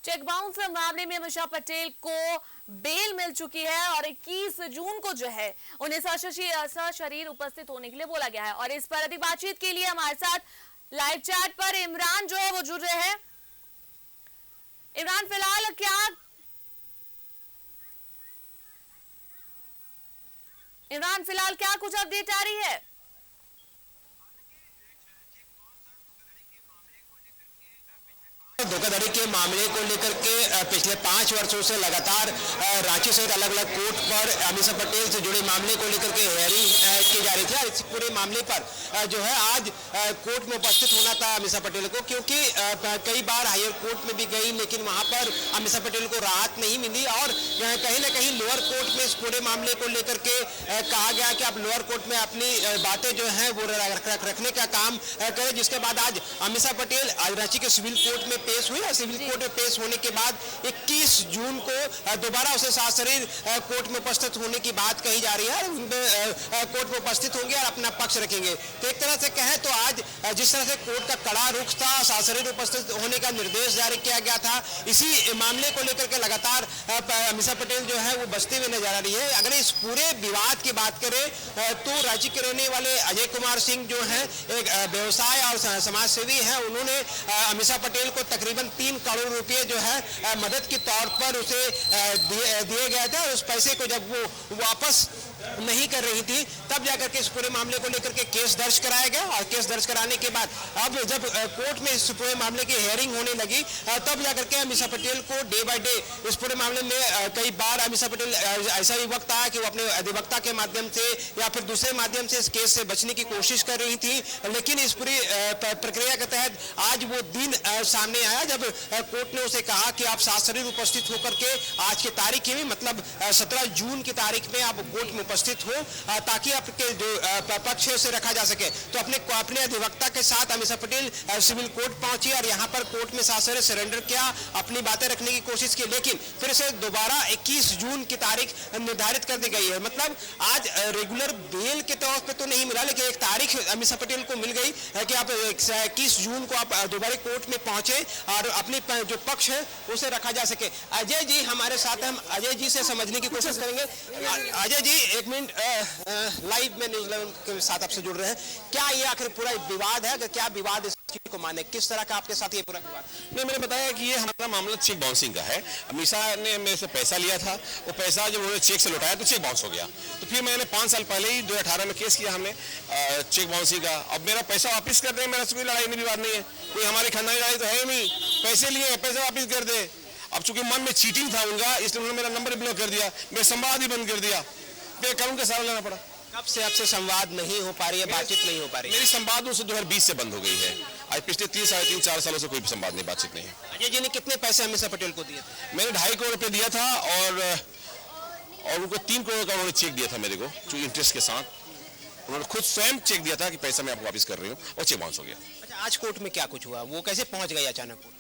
Cheque bounce मामले में अमीषा पटेल को बेल मिल चुकी है और 21 जून को जो है उन्हें सशरीर उपस्थित होने के लिए बोला गया है। और इस पर अधिक बातचीत के लिए हमारे साथ लाइव चैट पर इमरान जो है वो जुड़ रहे हैं। इमरान, फिलहाल क्या कुछ अपडेट आ रही है? धोखाधड़ी के मामले को लेकर के पिछले 5 वर्षों से लगातार रांची सहित अलग अलग कोर्ट पर अमीषा पटेल से जुड़े मामले को लेकर के हेयरिंग की जा रही थी। इस पूरे मामले पर जो है आज कोर्ट में उपस्थित होना था अमीषा पटेल को, क्योंकि कई बार हायर कोर्ट में भी गई लेकिन वहां पर अमीषा पटेल को राहत नहीं मिली और कहीं ना कहीं लोअर कोर्ट में इस पूरे मामले को लेकर के कहा गया कि आप लोअर कोर्ट में अपनी बातें जो है वो रखने का काम करें, जिसके बाद आज अमीषा पटेल रांची के सिविल कोर्ट में पेश हुई। सिविल कोर्ट में पेश होने के बाद 21 जून को दोबारा उसे सशरीर कोर्ट में उपस्थित होने की बात कही जा रही है। कोर्ट में उपस्थित होंगे और अपना पक्ष रखेंगे। तो एक तरह से कहें तो आज जिस तरह से कोर्ट का कड़ा रुख था, सशरीर उपस्थित होने का निर्देश जारी किया गया था, इसी मामले को लेकर के लगातार अमीषा पटेल जो है वो बचते हुए नजर आ रही है। अगर इस पूरे विवाद की बात करें तो रांची के रहने वाले अजय कुमार सिंह जो है एक व्यवसाय और समाज सेवी है, उन्होंने अमीषा पटेल को तकरीबन 3 करोड़ रुपए जो है मदद के तौर पर उसे दिए गए थे और उस पैसे को जब वो वापस नहीं कर रही थी तब जाकर के इस पूरे मामले को लेकर के केस दर्ज कराया गया। और केस दर्ज कराने के बाद अब जब कोर्ट में इस पूरे मामले की हेयरिंग होने लगी तब जाकर के अमीषा पटेल को डे बाय डे इस पूरे मामले में कई बार अमीषा पटेल ऐसा भी वक्त आया कि वो अपने अधिवक्ता के माध्यम से या फिर दूसरे माध्यम से इस केस से बचने की कोशिश कर रही थी, लेकिन इस पूरी प्रक्रिया के तहत आज वो दिन सामने आया जब कोर्ट ने उसे कहा कि आप सशरीर उपस्थित होकर के आज की तारीख में मतलब 17 जून की तारीख में आप कोर्ट में उपस्थित हो ताकि आपके जो पक्ष है उसे रखा जा सके। तो अपने अधिवक्ता के साथ अमीषा पटेल सिविल कोर्ट पहुंची और यहां पर कोर्ट में सशरीर सरेंडर किया, अपनी बातें रखने की कोशिश की, लेकिन फिर से दोबारा 21 जून की तारीख निर्धारित कर दी गई है। मतलब आज रेगुलर बेल के तौर पर तो नहीं मिला, लेकिन एक तारीख अमीषा पटेल को मिल गई है कि आप 21 जून को आप दोबारा कोर्ट में पहुंचे और अपनी जो पक्ष है उसे रखा जा सके। अजय जी हमारे साथ, हम अजय जी से समझने की कोशिश करेंगे। अजय जी एक मिनट, लाइव में न्यूज़ 11 के साथ आपसे जुड़ रहे हैं। क्या ये आखिर पूरा विवाद है? क्या विवाद को माने, किस तरह का आपके साथ ये पूरा विवाद? नहीं, मैंने बताया कि ये हमारा मामला चेक बाउंसिंग का है। अमीषा ने मेरे से पैसा लिया था, वो पैसा जब उन्होंने चेक से लौटाया तो चेक बाउंस हो गया। तो फिर मैंने 5 साल पहले ही 2018 में केस किया हमने चेक बाउंसिंग का। अब मेरा पैसा वापस कर दे, मेरा कोई लड़ाई में विवाद नहीं है, कोई हमारी खानदानी लड़ाई तो है नहीं। पैसे लिए पैसा वापस कर दे। अब चूंकि मन में चीटिंग था उनका, इसलिए उन्होंने मेरा नंबर ब्लॉक कर दिया, मेरा संवाद ही बंद कर दिया, कानून का सहारा लेना पड़ा। कब से आपसे संवाद नहीं हो पा रही है, बातचीत नहीं हो पा रही है? मेरी संवाद उनसे 2020 से बंद हो गई है। आज पिछले 3, साढ़े 3, 4 सालों से कोई संवाद नहीं, बातचीत नहीं है। अजय जी ने कितने पैसे अमीषा पटेल को दिए थे? मैंने 2.5 करोड़ रुपए दिया था और उनको 3 करोड़ का उन्होंने चेक दिया था मेरे को, जो इंटरेस्ट के साथ। उन्होंने खुद स्वयं चेक दिया था कि पैसा मैं आपको वापस कर रही हूँ और चेक बाउंस हो गया। अच्छा, आज कोर्ट में क्या कुछ हुआ? वो कैसे पहुंच गई अचानक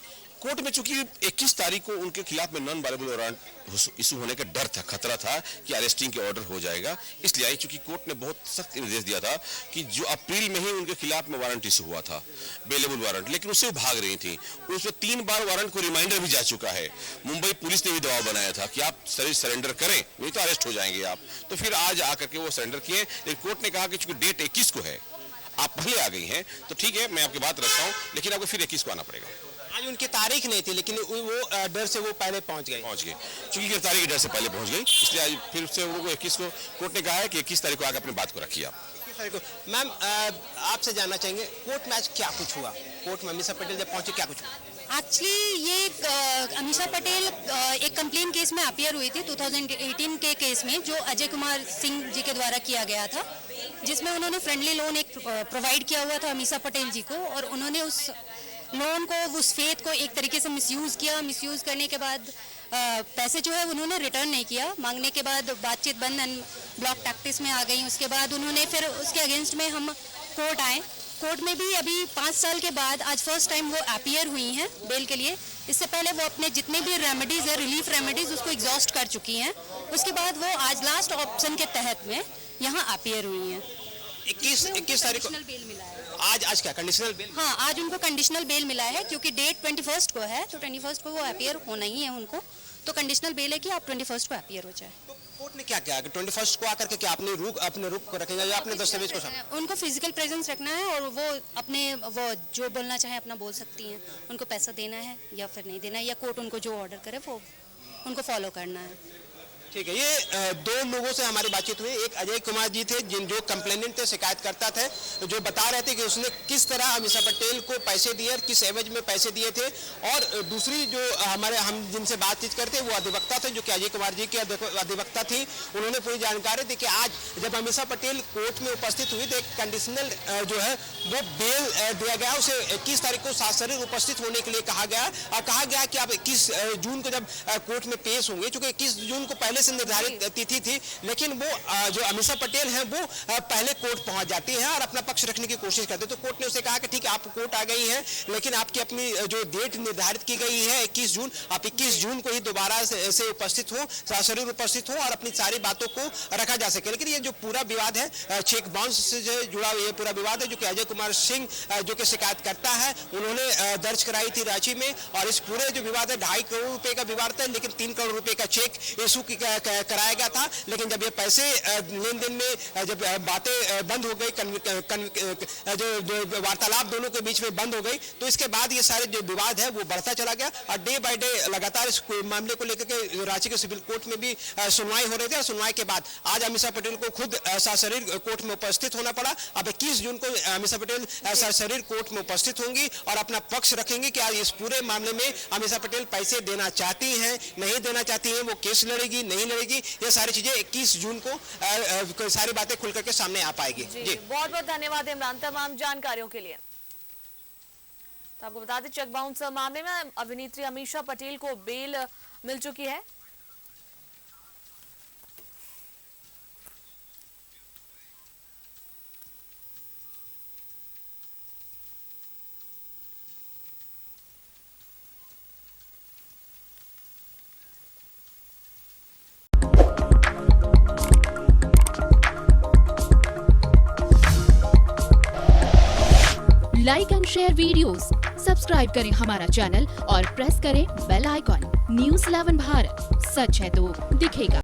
कोर्ट में? चूंकि 21 तारीख को उनके खिलाफ में नॉन बारेबल वारंट इशू होने का डर था, खतरा था कि अरेस्टिंग के ऑर्डर हो जाएगा, इसलिए आई। चूंकि कोर्ट ने बहुत सख्त निर्देश दिया था कि जो अप्रैल में ही उनके खिलाफ में वारंट इशू हुआ था, बेलेबल वारंट, लेकिन उससे भाग रही थी। उसमें 3 बार वारंट को रिमाइंडर भी जा चुका है। मुंबई पुलिस ने भी दबाव बनाया था कि आप सरेंडर करें, नहीं तो अरेस्ट हो जाएंगे आप। तो फिर आज आकर के वो सरेंडर किए, लेकिन कोर्ट ने कहा कि चूंकि डेट 21 को है, आप पहले आ गई हैं, तो ठीक है, मैं आपकी बात रखता हूँ, लेकिन आपको फिर 21 को आना पड़ेगा। आज उनकी तारीख नहीं थी, लेकिन वो डर से वो पहले पहुंच गए। चूंकि गिरफ्तारी के डर से पहले पहुंच गई, इसलिए आज फिर से उनको 21 को कोर्ट ने कहा है कि 21 तारीख को आकर अपनी बात को रखिए आप। 21 तारीख को। मैम आपसे जानना चाहेंगे कोर्ट में आज क्या कुछ हुआ? कोर्ट में अमीषा पटेल जब पहुंचे क्या कुछ हुआ? एक्चुअली ये अमीषा पटेल एक कंप्लेन केस में अपीयर हुई थी 2018 के केस में, जो अजय कुमार सिंह जी के द्वारा किया गया था, जिसमें उन्होंने फ्रेंडली लोन एक प्रोवाइड किया हुआ था अमीषा पटेल जी को, और उन्होंने उस लोन को, उस फेथ को एक तरीके से मिसयूज़ किया। मिसयूज़ करने के बाद पैसे जो है उन्होंने रिटर्न नहीं किया। मांगने के बाद बातचीत बंद एंड ब्लॉक टैक्टिस में आ गई। उसके बाद उन्होंने फिर उसके अगेंस्ट में हम कोर्ट आए। कोर्ट में भी अभी 5 साल के बाद आज फर्स्ट टाइम वो अपीयर हुई हैं बेल के लिए। इससे पहले वो अपने जितने भी रेमेडीज़ है, रिलीफ रेमेडीज़, उसको एग्जॉस्ट कर चुकी हैं। उसके बाद वो आज लास्ट ऑप्शन के तहत में यहाँ अपीयर हुई हैं। 21 तारीख को बेल मिला है। आज क्या कंडीशनल बेल? हाँ, आज उनको कंडीशनल बेल मिला है क्योंकि डेट 21 को है, तो 21 को वो अपीयर होना ही है उनको, तो कंडीशनल बेल है कि आप 21 को अपीयर हो जाए। तो कोर्ट ने क्या किया कि 21 को आकर के क्या अपने रुख को रखेगा या अपने दस्तावेज को सामने? उनको फिजिकल प्रेजेंस रखना है और वो जो बोलना चाहे अपना बोल सकती हैं। उनको पैसा देना है या फिर नहीं देना है, या कोर्ट उनको जो ऑर्डर करे वो उनको फॉलो करना है। ठीक है, ये दो लोगों से हमारी बातचीत हुई। एक अजय कुमार जी थे जो कंप्लेनेंट थे, शिकायतकर्ता थे, जो बता रहे थे कि उसने किस तरह अमीषा पटेल को पैसे दिए और किस एवज में पैसे दिए थे। और दूसरी जो हम जिनसे बातचीत करते वो अधिवक्ता थे, जो कि अजय कुमार जी की अधिवक्ता थी। उन्होंने पूरी जानकारी दी कि आज जब अमीषा पटेल कोर्ट में उपस्थित हुई तो एक कंडीशनल जो है वो बेल दिया गया, उसे 21 तारीख को सासरीर उपस्थित होने के लिए कहा गया और कहा गया कि आप 21 जून को जब कोर्ट में पेश होंगे, चूंकि 21 जून को पहले से निर्धारित तिथि थी, लेकिन वो जो अमीषा पटेल हैं वो पहले कोर्ट पहुंच जाती हैं और अपना पक्ष रखने की कोशिश करते हैं। तो कोर्ट ने उसे कहा कि ठीक है, आप कोर्ट आ गई हैं, लेकिन आपकी अपनी जो डेट निर्धारित की गई है 21 जून, आप 21 जून को ही दोबारा से उपस्थित हो, सासरीर उपस्थित हो और अपनी सारी बातों को रखा जा सके। लेकिन ये जो पूरा विवाद है चेक बाउंस से जो जुड़ा हुआ ये पूरा विवाद है, जो कि अजय कुमार सिंह जो कि शिकायत करता है, उन्होंने दर्ज कराई थी रांची में। और इस पूरे जो विवाद है 2.5 करोड़ रुपए का विवाद था, लेकिन 3 करोड़ रुपए का चेक इशू कराया गया था। लेकिन जब ये पैसे लेन देन में जब बातें बंद हो गई, जो वार्तालाप दोनों के बीच में बंद हो गई, तो इसके बाद ये सारे जो विवाद है वो बढ़ता चला गया और डे बाय डे लगातार इस मामले को लेकर के रांची के सिविल कोर्ट में भी सुनवाई हो रही थी। और सुनवाई के बाद आज अमीषा पटेल को खुद सशरीर कोर्ट में उपस्थित होना पड़ा। अब 21 जून को अमीषा पटेल सशरीर कोर्ट में उपस्थित होंगी और अपना पक्ष रखेंगी कि आज इस पूरे मामले में अमीषा पटेल पैसे देना चाहती हैं, नहीं देना चाहती हैं, वो केस लड़ेगी, नहीं लड़ेगी, ये सारी चीजें 21 जून को सारी बातें खुल करके सामने आ पाएगी। जी बहुत बहुत धन्यवाद इमरान तमाम जानकारियों के लिए। तो आपको बता दें, चेक बाउंस मामले में अभिनेत्री अमीषा पटेल को बेल मिल चुकी है। Like and share videos, subscribe करें हमारा चैनल और प्रेस करें बेल आइकॉन। न्यूज़ 11 भारत, सच है तो दिखेगा।